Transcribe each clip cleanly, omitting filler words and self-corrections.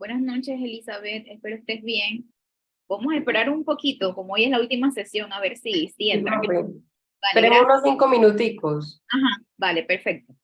Buenas noches, Elizabeth. Espero estés bien. Vamos a esperar un poquito, como hoy es la última sesión, a ver si Sí, entran. profe. Vale, Tenemos gracias. unos 5 minuticos. Ajá, vale, perfecto.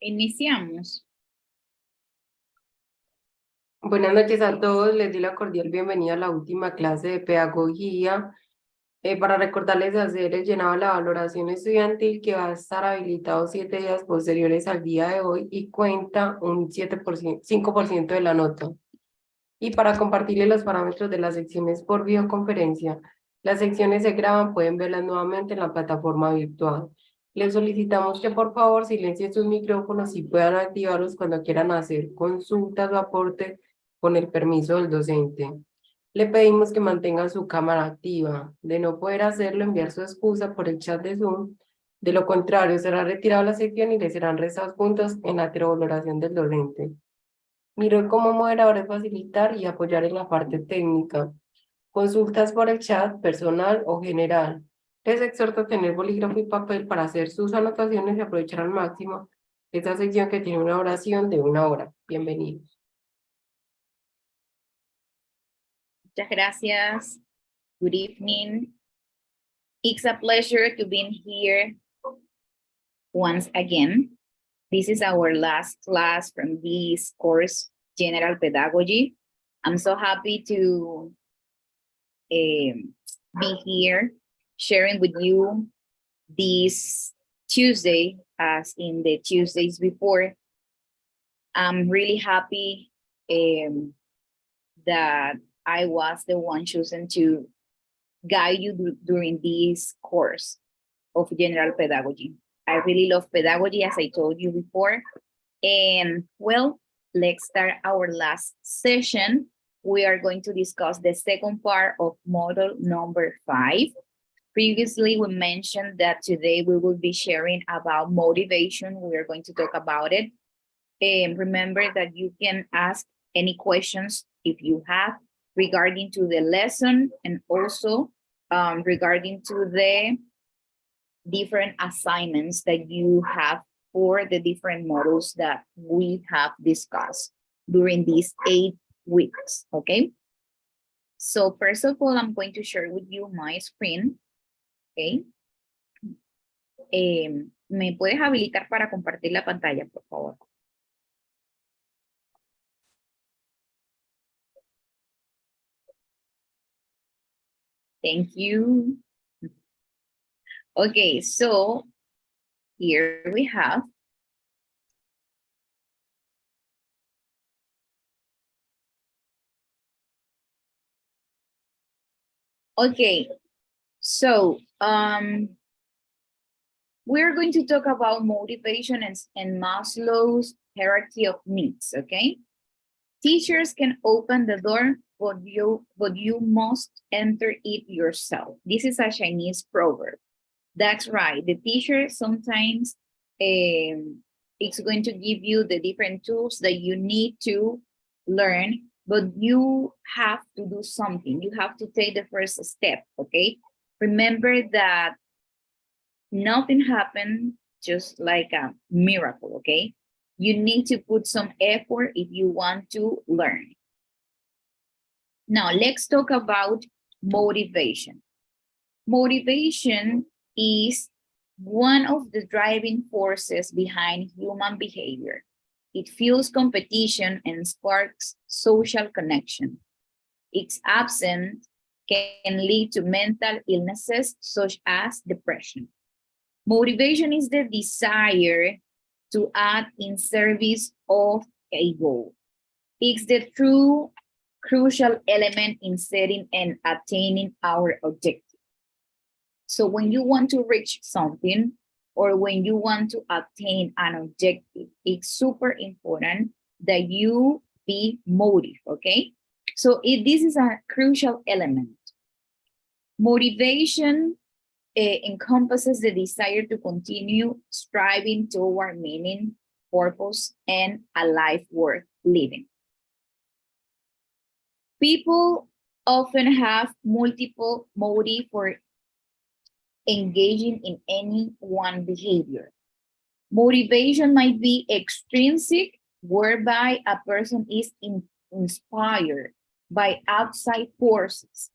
Iniciamos. Buenas noches a todos, les doy la cordial bienvenida a la última clase de pedagogía. Para recordarles hacer el llenado de la valoración estudiantil que va a estar habilitado 7 días posteriores al día de hoy y cuenta un 7%, 5% de la nota. Y para compartirles los parámetros de las secciones por videoconferencia, las secciones se graban, pueden verlas nuevamente en la plataforma virtual. Les solicitamos que por favor silencien sus micrófonos y puedan activarlos cuando quieran hacer consultas o aportes con el permiso del docente. Le pedimos que mantenga su cámara activa. De no poder hacerlo, enviar su excusa por el chat de Zoom. De lo contrario, será retirada la sección y le serán restados puntos en la valoración del docente. Mi rol como moderador es facilitar y apoyar en la parte técnica. Consultas por el chat, personal o general. Les exhorto a tener bolígrafo y papel para hacer sus anotaciones y aprovechar al máximo esta sección que tiene una oración de 1 hora. Bienvenidos. Muchas gracias. Good evening. It's a pleasure to be here once again. This is our last class from this course, General Pedagogy. I'm so happy to be here sharing with you this Tuesday, as in the Tuesdays before. I'm really happy that I was the one chosen to guide you during this course of General Pedagogy. I really love pedagogy, as I told you before. And well, let's start our last session. We are going to discuss the second part of model number 5. Previously, we mentioned that today we will be sharing about motivation. We are going to talk about it. And remember that you can ask any questions if you have regarding to the lesson and also regarding to the different assignments that you have for the different models that we have discussed during these 8 weeks, okay? So first of all, I'm going to share with you my screen, okay? ¿Me puedes habilitar para compartir la pantalla, por favor? Thank you. Okay, so here we have okay, so we're going to talk about motivation and Maslow's hierarchy of needs, okay? Teachers can open the door, but you must enter it yourself. This is a Chinese proverb. That's right. The teacher sometimes it's going to give you the different tools that you need to learn, but you have to do something. You have to take the first step, okay? Remember that nothing happened just like a miracle, okay? You need to put some effort if you want to learn. Now, let's talk about motivation. Motivation is one of the driving forces behind human behavior. It fuels competition and sparks social connection. Its absence can lead to mental illnesses such as depression. Motivation is the desire to act in service of a goal. It's the true crucial element in setting and attaining our objective. So when you want to reach something or when you want to attain an objective, it's super important that you be motivated, okay? So this is a crucial element. Motivation encompasses the desire to continue striving toward meaning, purpose, and a life worth living. People often have multiple motives for engaging in any one behavior. Motivation might be extrinsic, whereby a person is inspired by outside forces,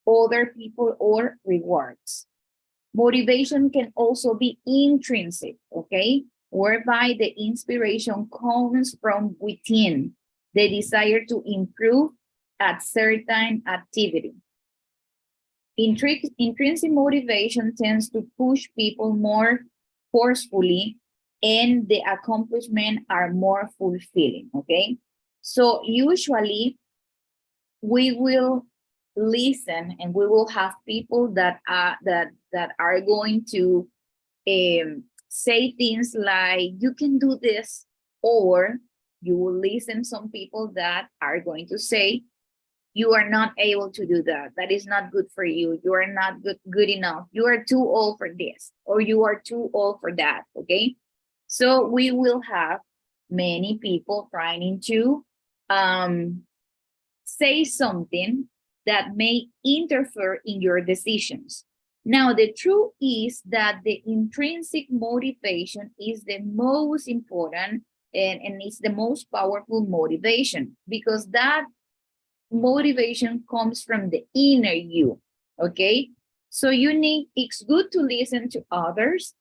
other people, or rewards. Motivation can also be intrinsic, okay? whereby the inspiration comes from within, the desire to improve at certain activity. Intrinsic motivation tends to push people more forcefully, and the accomplishments are more fulfilling, okay? So usually we will listen and we will have people that are going to say things like, you can do this, or you will listen some people that are going to say, you are not able to do that. That is not good for you. You are not good enough. You are too old for this, or you are too old for that, okay? So we will have many people trying to say something that may interfere in your decisions. Now, the truth is that the intrinsic motivation is the most important and it's the most powerful motivation, because that motivation comes from the inner you, okay? So it's good to listen to others,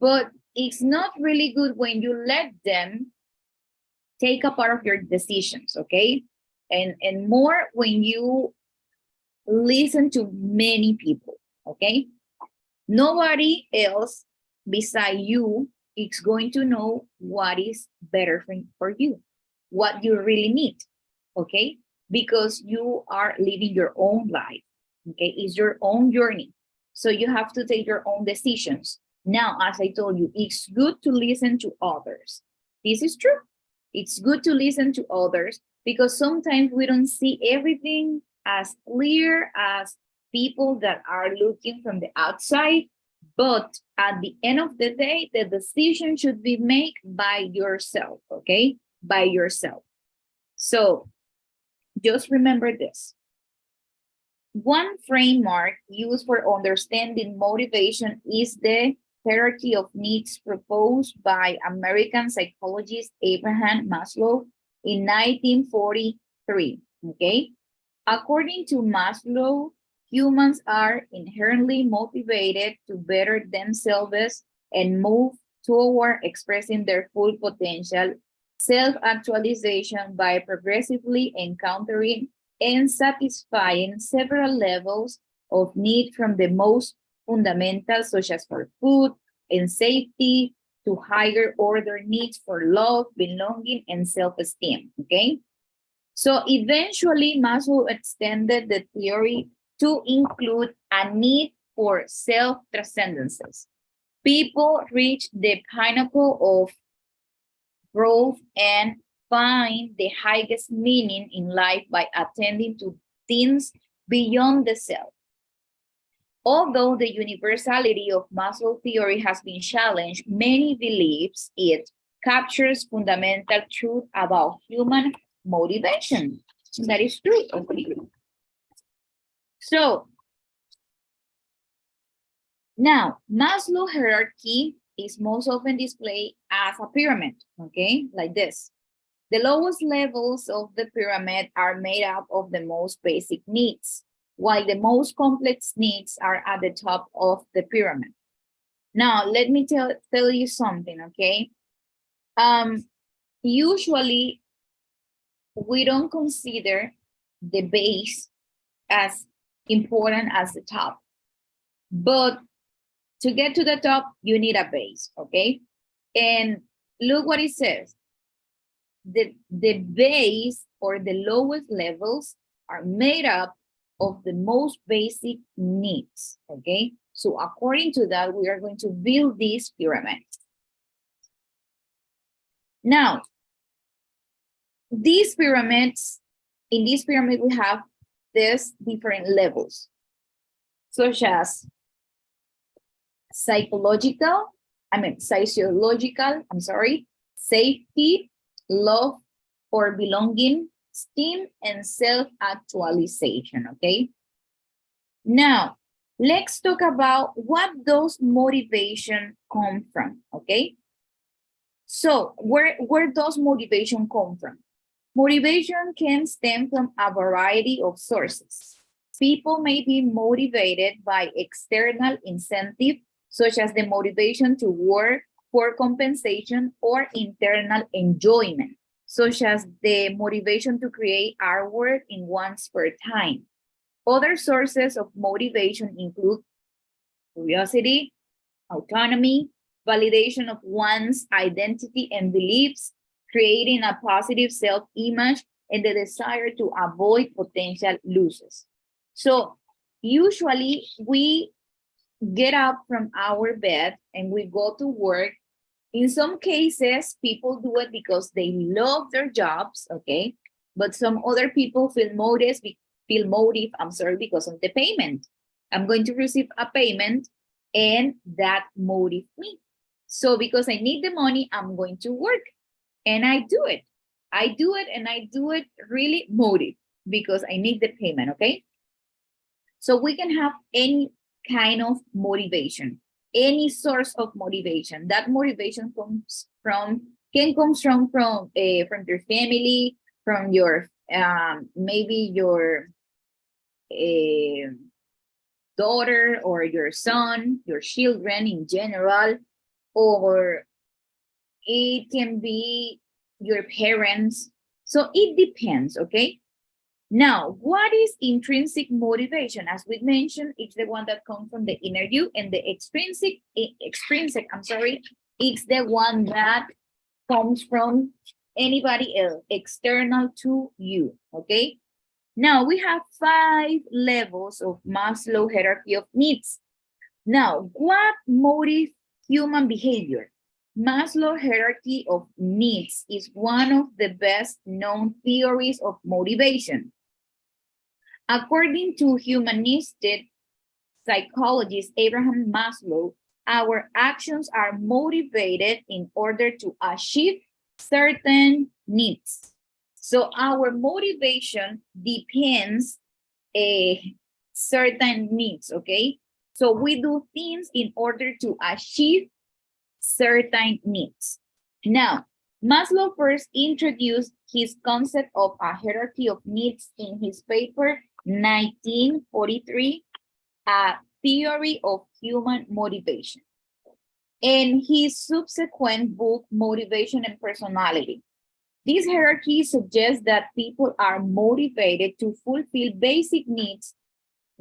but it's not really good when you let them take a part of your decisions, okay? And more when you listen to many people, okay? Nobody else beside you is going to know what is better for you, what you really need, okay? Because you are living your own life, okay? It's your own journey. So you have to take your own decisions. Now, as I told you, it's good to listen to others. This is true. It's good to listen to others because sometimes we don't see everything as clear as people that are looking from the outside. But at the end of the day, the decision should be made by yourself, okay? By yourself. So just remember this. One framework used for understanding motivation is the hierarchy of needs proposed by American psychologist Abraham Maslow in 1943, okay? According to Maslow, humans are inherently motivated to better themselves and move toward expressing their full potential, self-actualization by progressively encountering and satisfying several levels of need, from the most fundamental, such as for food and safety, to higher order needs for love, belonging, and self-esteem, okay? So eventually, Maslow extended the theory to include a need for self-transcendences. People reach the pinnacle of growth and find the highest meaning in life by attending to things beyond the self. Although the universality of Maslow's theory has been challenged, many believe it captures fundamental truth about human motivation. That is true. Okay. So now, Maslow's hierarchy is most often displayed as a pyramid, okay, like this. The lowest levels of the pyramid are made up of the most basic needs, while the most complex needs are at the top of the pyramid. Now, let me tell you something, okay? Usually, we don't consider the base as important as the top. But to get to the top, you need a base, okay? And look what it says. The base, or the lowest levels, are made up of the most basic needs, okay? So according to that, we are going to build this pyramid. Now, these pyramids, in this pyramid, we have these different levels, such as sociological, safety, love or belonging, esteem, and self-actualization, okay? Now, let's talk about what those motivation come from, okay? So where does motivation come from? Motivation can stem from a variety of sources. People may be motivated by external incentive, such as the motivation to work for compensation or internal enjoyment, such as the motivation to create artwork in one's spare time. Other sources of motivation include curiosity, autonomy, validation of one's identity and beliefs, creating a positive self-image, and the desire to avoid potential losses. So usually we get up from our bed and we go to work. In some cases, people do it because they love their jobs, okay? But some other people feel motive, because of the payment. I'm going to receive a payment and that motivates me. So because I need the money, I'm going to work and I do it. I do it and I do it really motive because I need the payment, okay? So we can have any kind of motivation, any source of motivation. That motivation can come from your family, from your maybe your daughter or your son, your children in general, or it can be your parents. So it depends, okay? Now, what is intrinsic motivation? As we mentioned, it's the one that comes from the inner you, and the extrinsic, it's the one that comes from anybody else, external to you, okay? Now, we have 5 levels of Maslow hierarchy of needs. Now, what motivates human behavior? Maslow hierarchy of needs is one of the best known theories of motivation. According to humanistic psychologist Abraham Maslow, our actions are motivated in order to achieve certain needs. So our motivation depends certain needs, okay? So we do things in order to achieve certain needs. Now, Maslow first introduced his concept of a hierarchy of needs in his paper 1943, A Theory of Human Motivation, and his subsequent book, Motivation and Personality. This hierarchy suggests that people are motivated to fulfill basic needs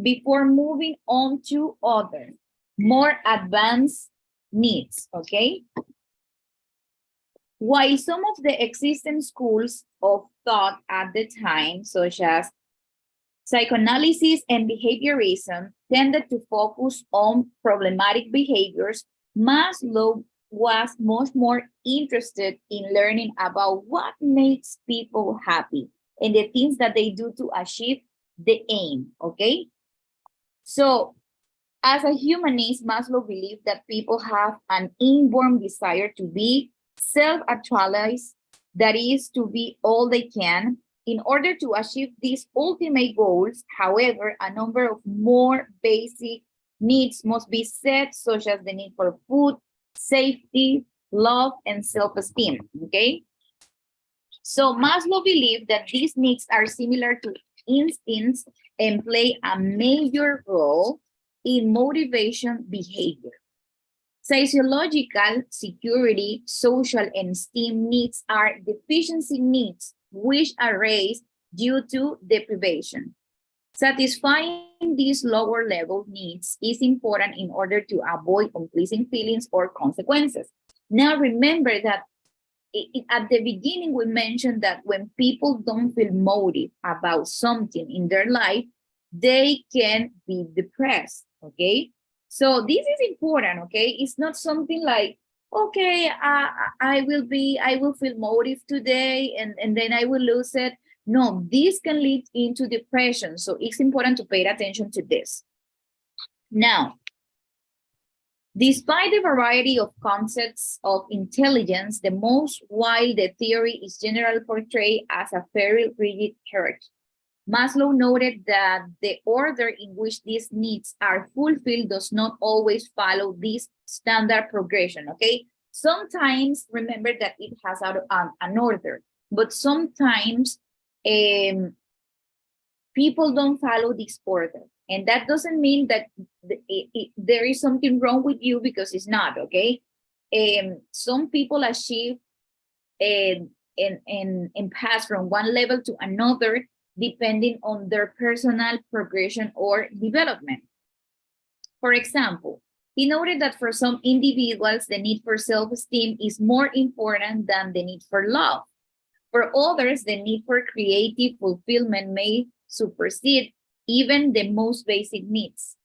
before moving on to other, more advanced needs, okay? While some of the existing schools of thought at the time, such as psychoanalysis and behaviorism, tended to focus on problematic behaviors, Maslow was much more interested in learning about what makes people happy and the things that they do to achieve the aim, okay? So, as a humanist, Maslow believed that people have an inborn desire to be self-actualized, that is, to be all they can. In order to achieve these ultimate goals, however, a number of more basic needs must be set, such as the need for food, safety, love, and self-esteem, okay? So Maslow believed that these needs are similar to instincts and play a major role in motivation behavior. Physiological, security, social, and esteem needs are deficiency needs which arise due to deprivation. Satisfying these lower level needs is important in order to avoid unpleasant feelings or consequences. Now remember that at the beginning we mentioned that when people don't feel motive about something in their life, they can be depressed, okay? So this is important, okay? It's not something like, okay, I will feel motive today and then I will lose it. No, this can lead into depression. So it's important to pay attention to this. Now, despite the variety of concepts of intelligence, the most widely theory is generally portrayed as a very rigid hierarchy. Maslow noted that the order in which these needs are fulfilled does not always follow this standard progression, okay? Sometimes, remember that it has an order, but sometimes people don't follow this order. And that doesn't mean that there is something wrong with you, because it's not, okay? Some people achieve and pass from one level to another depending on their personal progression or development. For example, he noted that for some individuals, the need for self-esteem is more important than the need for love. For others, the need for creative fulfillment may supersede even the most basic needs.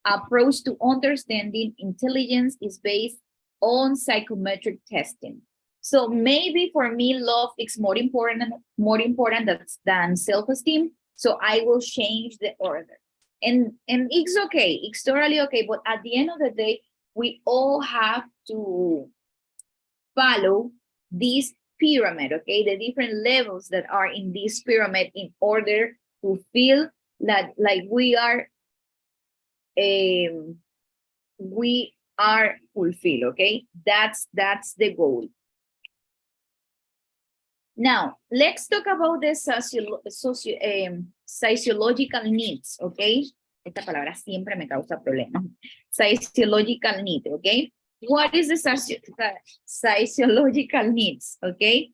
Approach to understanding intelligence is based on psychometric testing. So maybe for me, love is more important than self-esteem. So I will change the order. And it's okay, it's totally okay. But at the end of the day, we all have to follow this pyramid, okay? The different levels that are in this pyramid in order to feel that like we are fulfilled, okay? That's the goal. Now, let's talk about the sociological needs, okay? Esta palabra siempre me causa problemas. Sociological need, okay? What is the sociological needs, okay?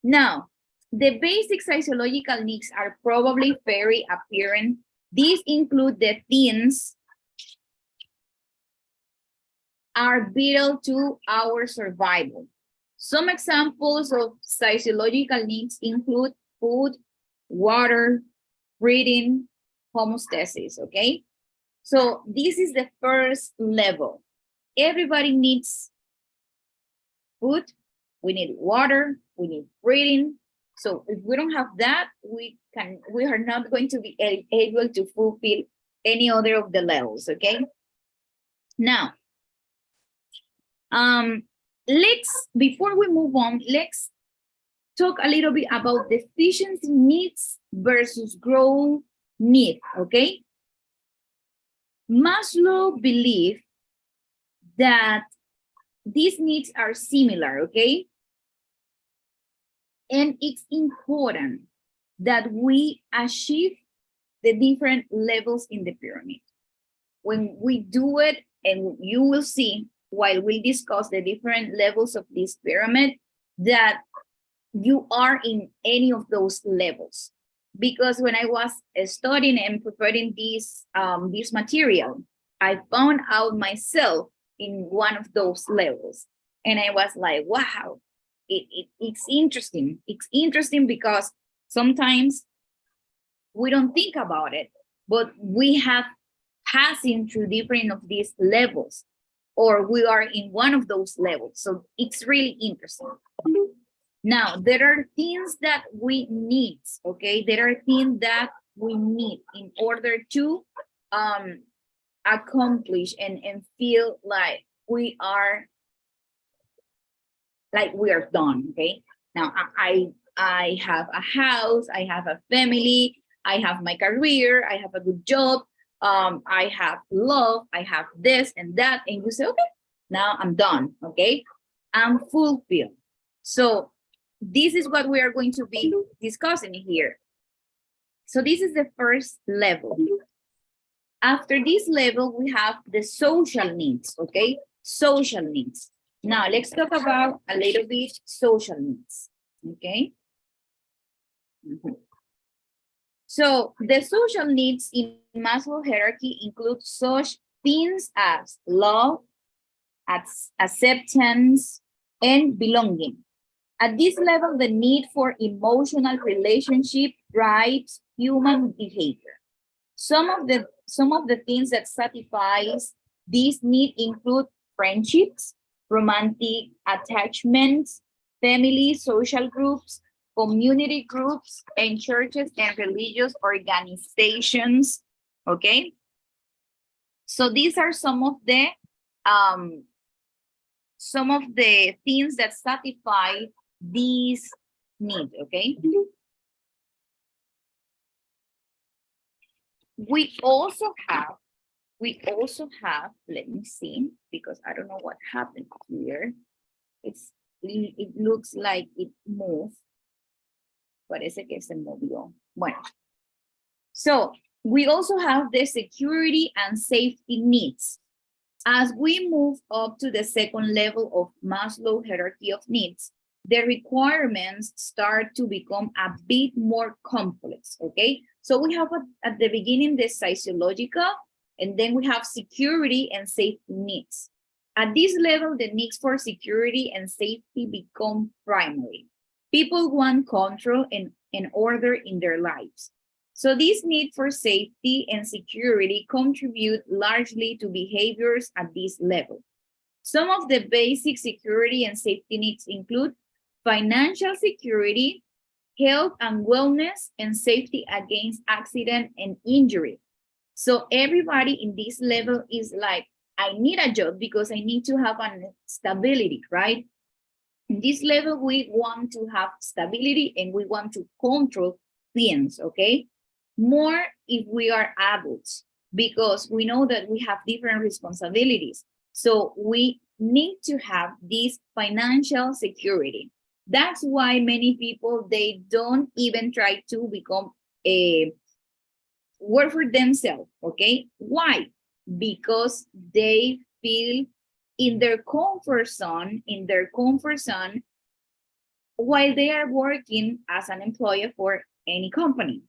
Now, the basic sociological needs are probably very apparent. These include the things are vital to our survival. Some examples of sociological needs include food, water, breathing, homeostasis, okay? So this is the first level. Everybody needs food, we need water, we need breathing. So if we don't have that, we are not going to be able to fulfill any other of the levels, okay? Now, before we move on, let's talk a little bit about deficiency needs versus growth need, okay? Maslow believed that these needs are similar, okay? And it's important that we achieve the different levels in the pyramid. When we do it, and you will see while we discuss the different levels of this pyramid, that you are in any of those levels. Because when I was studying and preparing this material, I found out myself in one of those levels. And I was like, wow, it's interesting. It's interesting because sometimes we don't think about it, but we have passing through different of these levels, or we are in one of those levels. So it's really interesting. Now, there are things that we need, okay? There are things that we need in order to accomplish and feel like we are done, okay? Now, I have a house, I have a family, I have my career, I have a good job, I have love, I have this and that, and you say, okay, now I'm done, okay? I'm fulfilled. So this is what we are going to be discussing here. So this is the first level. After this level, we have the social needs, okay? Social needs. Now, let's talk about a little bit social needs, okay? So the social needs in Maslow's hierarchy include such things as love, acceptance, and belonging. At this level, the need for emotional relationship drives human behavior. Some of the things that satisfies this need include friendships, romantic attachments, family, social groups, community groups, and churches and religious organizations, okay? So these are some of the things that satisfy these needs, okay? We also have, let me see, because I don't know what happened here. It looks like it moved. Parece que se movió. Bueno. So we also have the security and safety needs. As we move up to the second level of Maslow hierarchy of needs, the requirements start to become a bit more complex, okay? So we have at the beginning the physiological, and then we have security and safety needs. At this level, the needs for security and safety become primary. People want control and order in their lives. So this need for safety and security contribute largely to behaviors at this level. Some of the basic security and safety needs include financial security, health and wellness, and safety against accident and injury. So everybody in this level is like, I need a job because I need to have a stability, right? In this level, we want to have stability and we want to control things, okay? More if we are adults, because we know that we have different responsibilities. So we need to have this financial security. That's why many people, they don't even try to become a work for themselves, okay? Why? Because they feel in their comfort zone, while they are working as an employee for any company.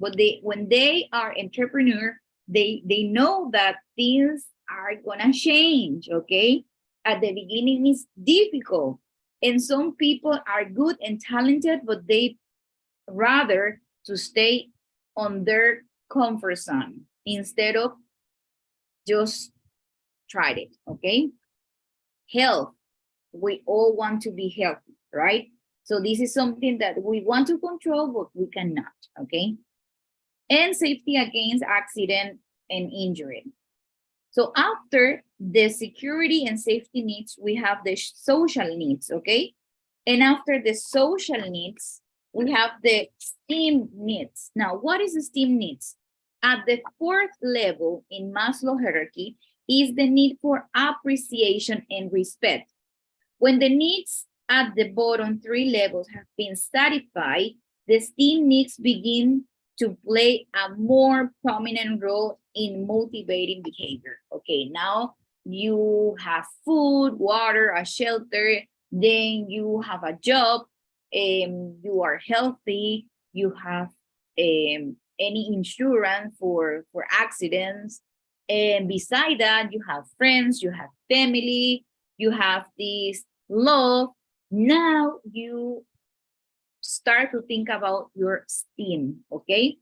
But when they are entrepreneur, they know that things are gonna change, okay? At the beginning, it's difficult. And some people are good and talented, but they rather to stay on their comfort zone instead of just try it, okay? Health, we all want to be healthy, right? So this is something that we want to control, but we cannot, okay? And safety against accident and injury. So after the security and safety needs, we have the social needs, okay? And after the social needs, we have the STEAM needs. Now, what is the STEAM needs? At the fourth level in Maslow hierarchy is the need for appreciation and respect. When the needs at the bottom three levels have been satisfied, the STEAM needs begin to play a more prominent role in motivating behavior. Okay, now you have food, water, a shelter, then you have a job, you are healthy, you have any insurance for accidents, and beside that, you have friends, you have family, you have this love. Now you start to think about your STEAM, okay?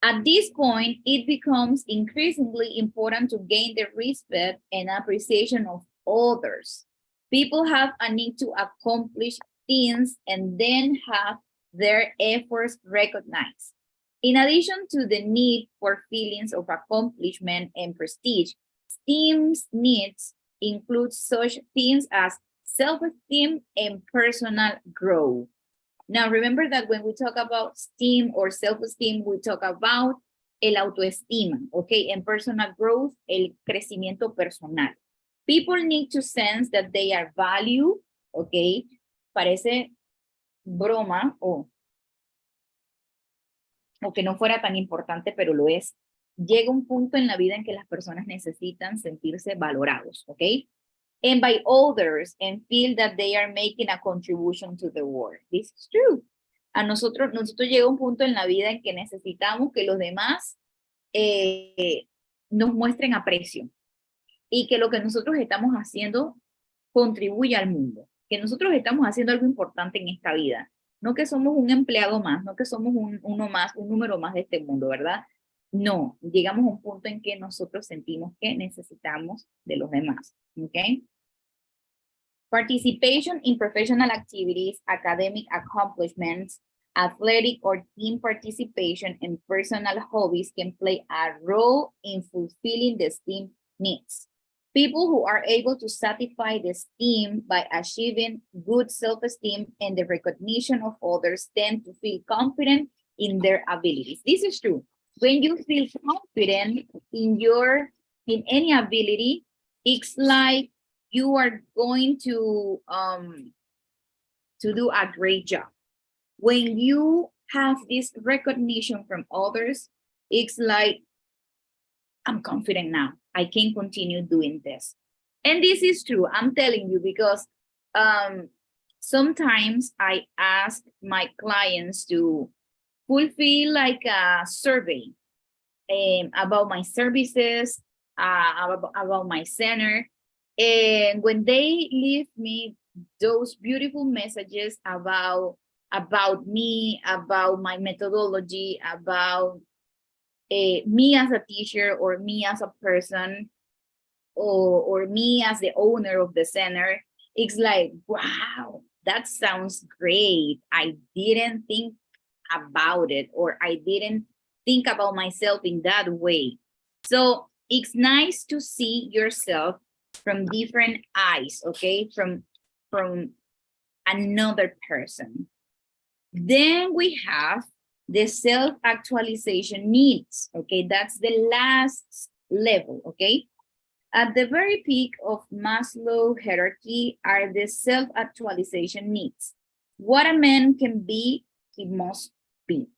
At this point, it becomes increasingly important to gain the respect and appreciation of others. People have a need to accomplish things and then have their efforts recognized. In addition to the need for feelings of accomplishment and prestige, STEAM's needs include such things as self-esteem and personal growth. Now, remember that when we talk about STEAM or self-esteem, we talk about el autoestima, okay? And personal growth, el crecimiento personal. People need to sense that they are valued, okay? Parece broma o que no fuera tan importante, pero lo es. Llega un punto en la vida en que las personas necesitan sentirse valorados, okay? And by others, and feel that they are making a contribution to the world. This is true. A nosotros llega un punto en la vida en que necesitamos que los demás nos muestren aprecio y que lo que nosotros estamos haciendo contribuya al mundo, que nosotros estamos haciendo algo importante en esta vida, no que somos un empleado más, no que somos uno más, un número más de este mundo, ¿verdad? No, llegamos a un punto en que nosotros sentimos que necesitamos de los demás, ¿ok? Participation in professional activities, academic accomplishments, athletic or team participation, and personal hobbies can play a role in fulfilling the STEAM needs. People who are able to satisfy the STEAM by achieving good self-esteem and the recognition of others tend to feel confident in their abilities. This is true. When you feel confident in any ability, it's like you are going to do a great job. When you have this recognition from others, it's like I'm confident now. I can continue doing this. And this is true. I'm telling you, because sometimes I ask my clients to fulfill like a survey about my services, about my center. And when they leave me those beautiful messages about me, about my methodology, about me as a teacher, or me as a person, or me as the owner of the center, it's like, wow, that sounds great. I didn't think about it, or I didn't think about myself in that way. So it's nice to see yourself from different eyes, okay, from another person. Then we have the self-actualization needs, okay? That's the last level, okay? At the very peak of Maslow hierarchy are the self-actualization needs. What a man can be, he must be.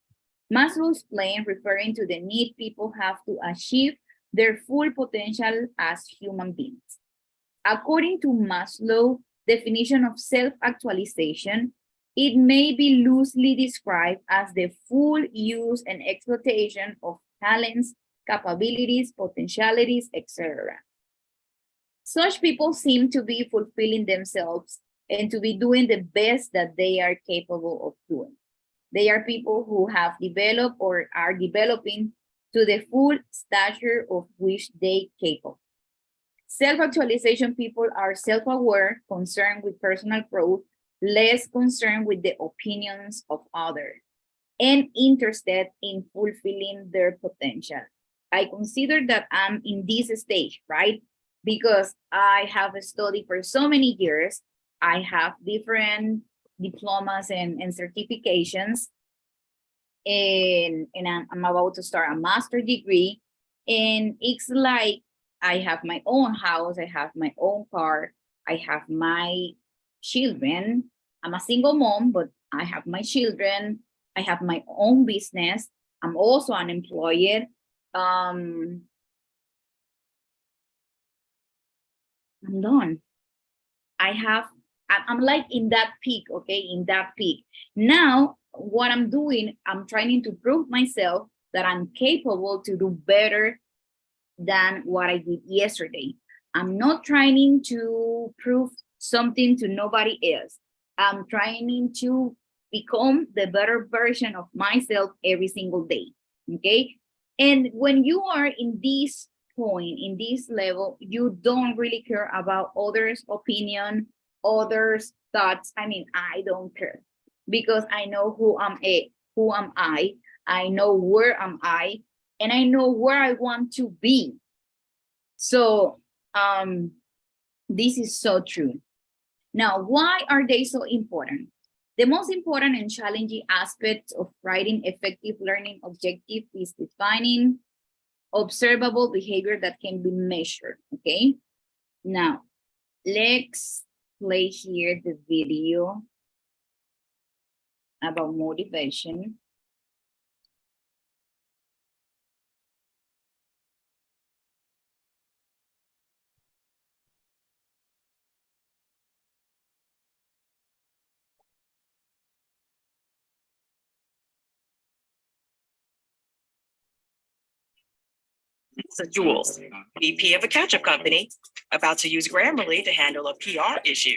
Maslow explained, referring to the need people have to achieve their full potential as human beings. According to Maslow's definition of self-actualization, it may be loosely described as the full use and exploitation of talents, capabilities, potentialities, etc. Such people seem to be fulfilling themselves and to be doing the best that they are capable of doing. They are people who have developed or are developing to the full stature of which they are capable. Self-actualization people are self-aware, concerned with personal growth, less concerned with the opinions of others, and interested in fulfilling their potential. I consider that I'm in this stage, right? Because I have studied for so many years. I have different diplomas and certifications, and I'm about to start a master's degree. And it's like I have my own house, I have my own car, I have my children. I'm a single mom, but I have my children, I have my own business. I'm also unemployed. I'm done. I'm like in that peak, okay, in that peak. Now, what I'm doing, I'm trying to prove myself that I'm capable to do better than what I did yesterday. I'm not trying to prove something to nobody else. I'm trying to become the better version of myself every single day, okay? And when you are in this point, in this level, you don't really care about others' opinion, others' thoughts. I mean, I don't care, because I know who am I know where am I, and I know where I want to be. So this is so true. Now, why are they so important? The most important and challenging aspect of writing effective learning objective is defining observable behavior that can be measured, okay? Now, let's play here the video about motivation. So Jules, VP of a ketchup company, about to use Grammarly to handle a PR issue.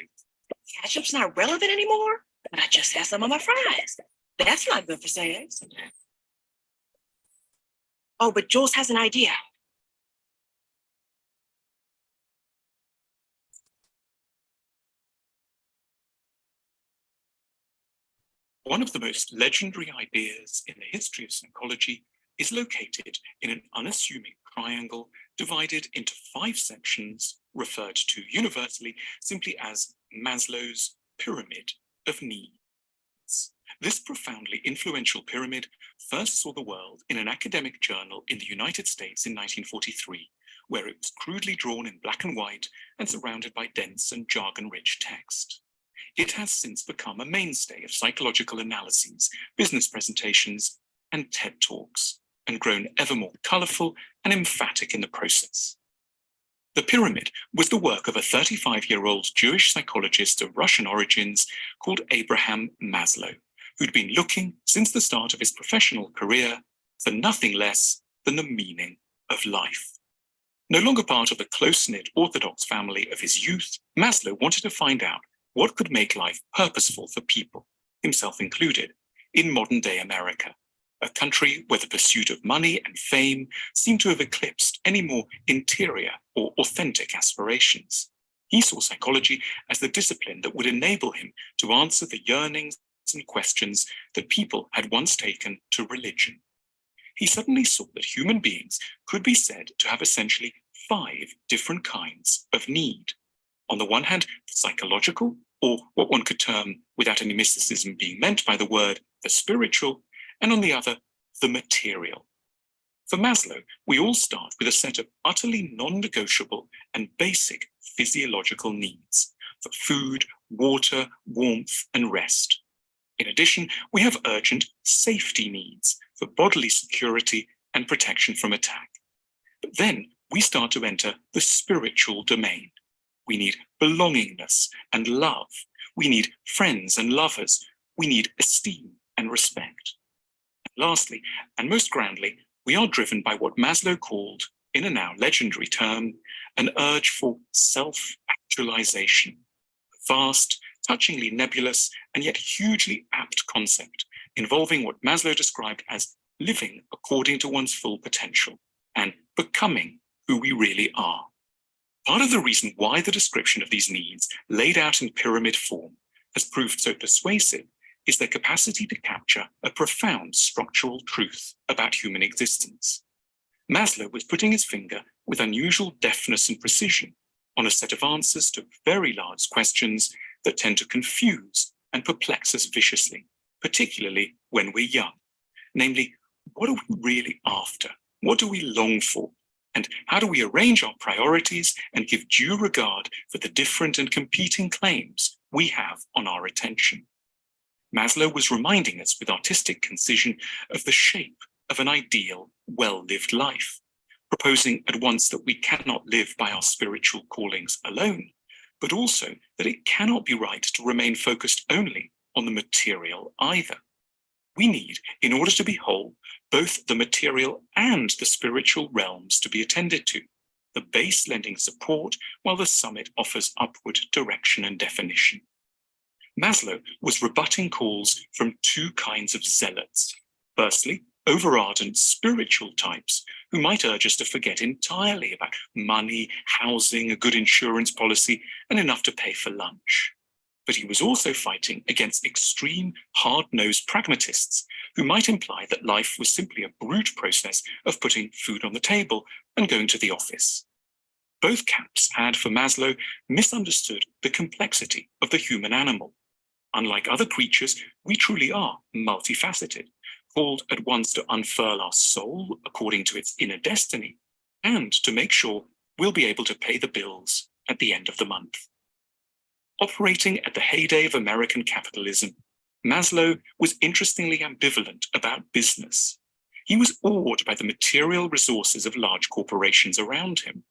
Ketchup's not relevant anymore, but I just had some on my fries. That's not good for sales. Oh, but Jules has an idea. One of the most legendary ideas in the history of psychology is located in an unassuming triangle divided into 5 sections, referred to universally simply as Maslow's pyramid of needs. This profoundly influential pyramid first saw the world in an academic journal in the United States in 1943, where it was crudely drawn in black and white and surrounded by dense and jargon-rich text. It has since become a mainstay of psychological analyses, business presentations, and TED Talks, and grown ever more colourful and emphatic in the process. The pyramid was the work of a 35-year-old Jewish psychologist of Russian origins called Abraham Maslow, who'd been looking since the start of his professional career for nothing less than the meaning of life. No longer part of the close-knit Orthodox family of his youth, Maslow wanted to find out what could make life purposeful for people, himself included, in modern-day America, a country where the pursuit of money and fame seemed to have eclipsed any more interior or authentic aspirations. He saw psychology as the discipline that would enable him to answer the yearnings and questions that people had once taken to religion. He suddenly saw that human beings could be said to have essentially 5 different kinds of need. On the one hand, the psychological, or what one could term, without any mysticism being meant by the word, the spiritual, and on the other, the material. For Maslow, we all start with a set of utterly non-negotiable and basic physiological needs for food, water, warmth, and rest. In addition, we have urgent safety needs for bodily security and protection from attack. But then we start to enter the spiritual domain. We need belongingness and love. We need friends and lovers. We need esteem and respect. And lastly, and most grandly, we are driven by what Maslow called, in a now legendary term, an urge for self-actualization. A vast, touchingly nebulous, and yet hugely apt concept involving what Maslow described as living according to one's full potential and becoming who we really are. Part of the reason why the description of these needs laid out in pyramid form has proved so persuasive is their capacity to capture a profound structural truth about human existence. Maslow was putting his finger with unusual deftness and precision on a set of answers to very large questions that tend to confuse and perplex us viciously, particularly when we're young. Namely, what are we really after? What do we long for? And how do we arrange our priorities and give due regard for the different and competing claims we have on our attention? Maslow was reminding us with artistic concision of the shape of an ideal, well-lived life, proposing at once that we cannot live by our spiritual callings alone, but also that it cannot be right to remain focused only on the material either. We need, in order to be whole, both the material and the spiritual realms to be attended to, the base lending support while the summit offers upward direction and definition. Maslow was rebutting calls from 2 kinds of zealots. Firstly, overardent spiritual types who might urge us to forget entirely about money, housing, a good insurance policy, and enough to pay for lunch. But he was also fighting against extreme, hard-nosed pragmatists who might imply that life was simply a brute process of putting food on the table and going to the office. Both camps had, for Maslow, misunderstood the complexity of the human animal. Unlike other creatures, we truly are multifaceted, called at once to unfurl our soul according to its inner destiny, and to make sure we'll be able to pay the bills at the end of the month. Operating at the heyday of American capitalism, Maslow was interestingly ambivalent about business. He was awed by the material resources of large corporations around him,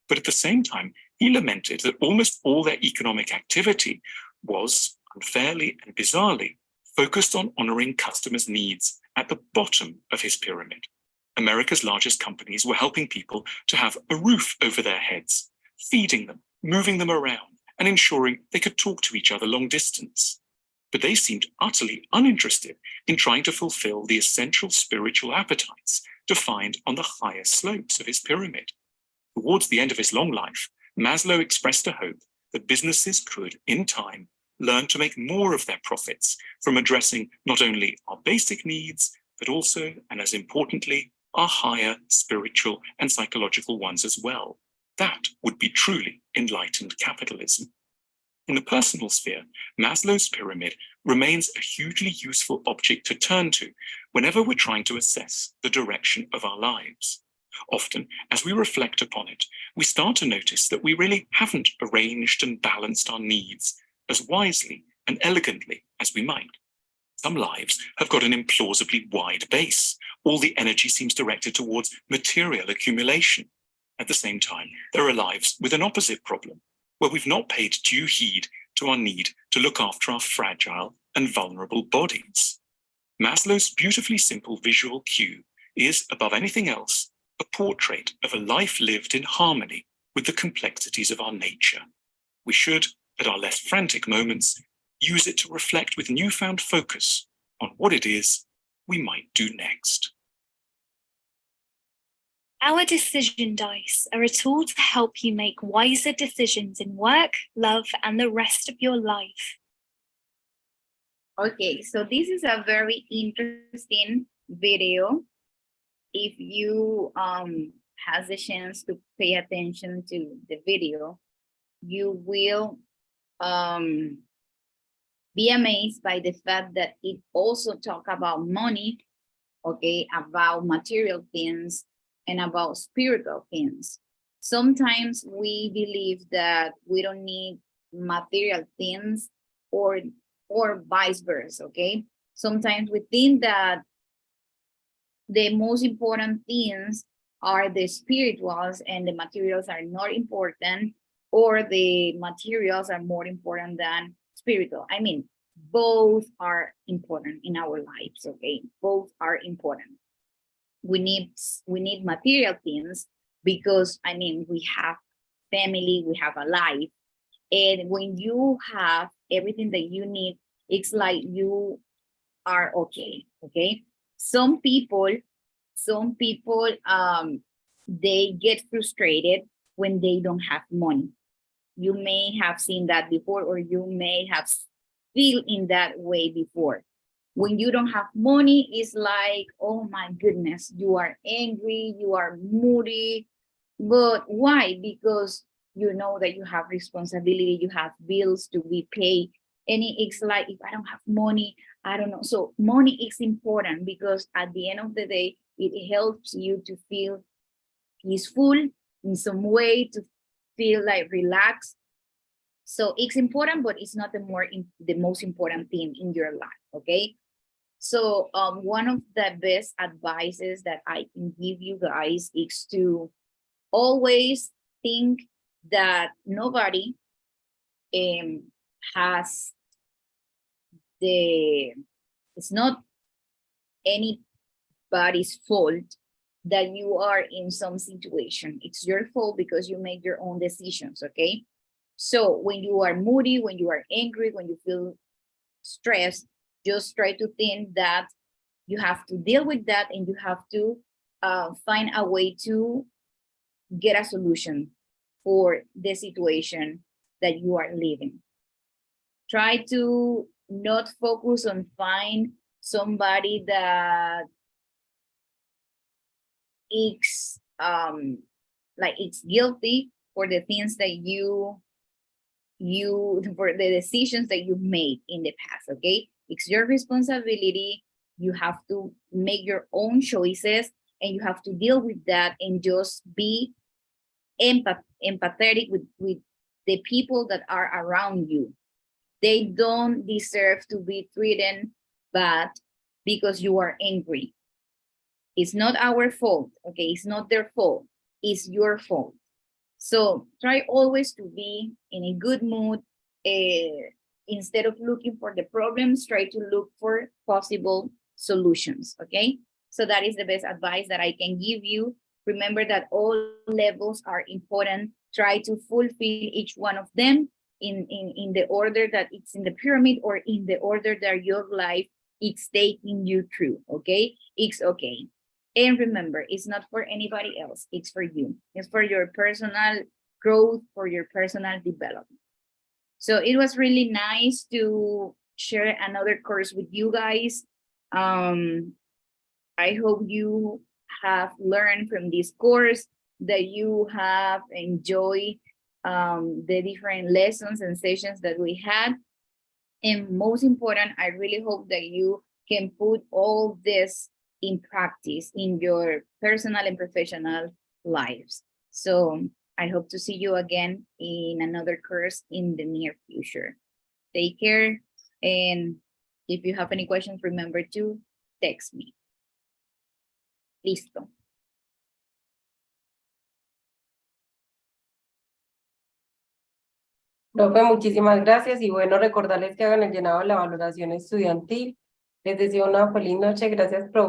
but at the same time, he lamented that almost all their economic activity was, unfairly and bizarrely, focused on honoring customers' needs at the bottom of his pyramid. America's largest companies were helping people to have a roof over their heads, feeding them, moving them around, and ensuring they could talk to each other long distance. But they seemed utterly uninterested in trying to fulfill the essential spiritual appetites defined on the higher slopes of his pyramid. Towards the end of his long life, Maslow expressed a hope that businesses could, in time, learn to make more of their profits from addressing not only our basic needs, but also, and as importantly, our higher spiritual and psychological ones as well. That would be truly enlightened capitalism. In the personal sphere, Maslow's pyramid remains a hugely useful object to turn to whenever we're trying to assess the direction of our lives. Often, as we reflect upon it, we start to notice that we really haven't arranged and balanced our needs as wisely and elegantly as we might. Some lives have got an implausibly wide base. All the energy seems directed towards material accumulation. At the same time, there are lives with an opposite problem, where we've not paid due heed to our need to look after our fragile and vulnerable bodies. Maslow's beautifully simple visual cue is, above anything else, a portrait of a life lived in harmony with the complexities of our nature. We should, at our less frantic moments, use it to reflect with newfound focus on what it is we might do next. Our decision dice are a tool to help you make wiser decisions in work, love, and the rest of your life. Okay, so this is a very interesting video. If you has the chance to pay attention to the video, you will be amazed by the fact that it also talk about money, okay, about material things and about spiritual things. Sometimes we believe that we don't need material things or vice versa, okay? Sometimes we think that the most important things are the spirituals and the materials are not important, or the materials are more important than spiritual. I mean, both are important in our lives, okay? Both are important. We need material things because, I mean, we have family, we have a life. And when you have everything that you need, it's like you are okay, okay? Some people, they get frustrated when they don't have money. You may have seen that before, or you may have feel in that way before. When you don't have money, it's like, oh my goodness, you are angry, you are moody. But why? Because you know that you have responsibility, you have bills to be paid. And it's like, if I don't have money, I don't know. So money is important because at the end of the day, it helps you to feel peaceful in some way, to feel like relaxed. So it's important, but it's not the most important thing in your life, okay? So one of the best advices that I can give you guys is to always think that nobody has it's not anybody's fault that you are in some situation. It's your fault because you make your own decisions, okay? So when you are moody, when you are angry, when you feel stressed, just try to think that you have to deal with that and you have to find a way to get a solution for the situation that you are living. Try to not focus on find somebody that is like it's guilty for the things that you for the decisions that you made in the past, okay? It's your responsibility. You have to make your own choices and you have to deal with that and just be empathetic with the people that are around you. They don't deserve to be treated bad because you are angry. It's not our fault, okay? It's not their fault. It's your fault. So try always to be in a good mood. Instead of looking for the problems, try to look for possible solutions, okay? So that is the best advice that I can give you. Remember that all levels are important. Try to fulfill each one of them in the order that it's in the pyramid or in the order that your life is taking you through, okay? It's okay. And remember, it's not for anybody else, it's for you. It's for your personal growth, for your personal development. So it was really nice to share another course with you guys. I hope you have learned from this course, that you have enjoyed the different lessons and sessions that we had. And most important, I really hope that you can put all this in practice in your personal and professional lives. So I hope to see you again in another course in the near future. Take care and If you have any questions, remember to text me. Listo. Profe, muchísimas gracias y bueno, recordarles que hagan el llenado de la valoración estudiantil. Les deseo una feliz noche. Gracias, profe.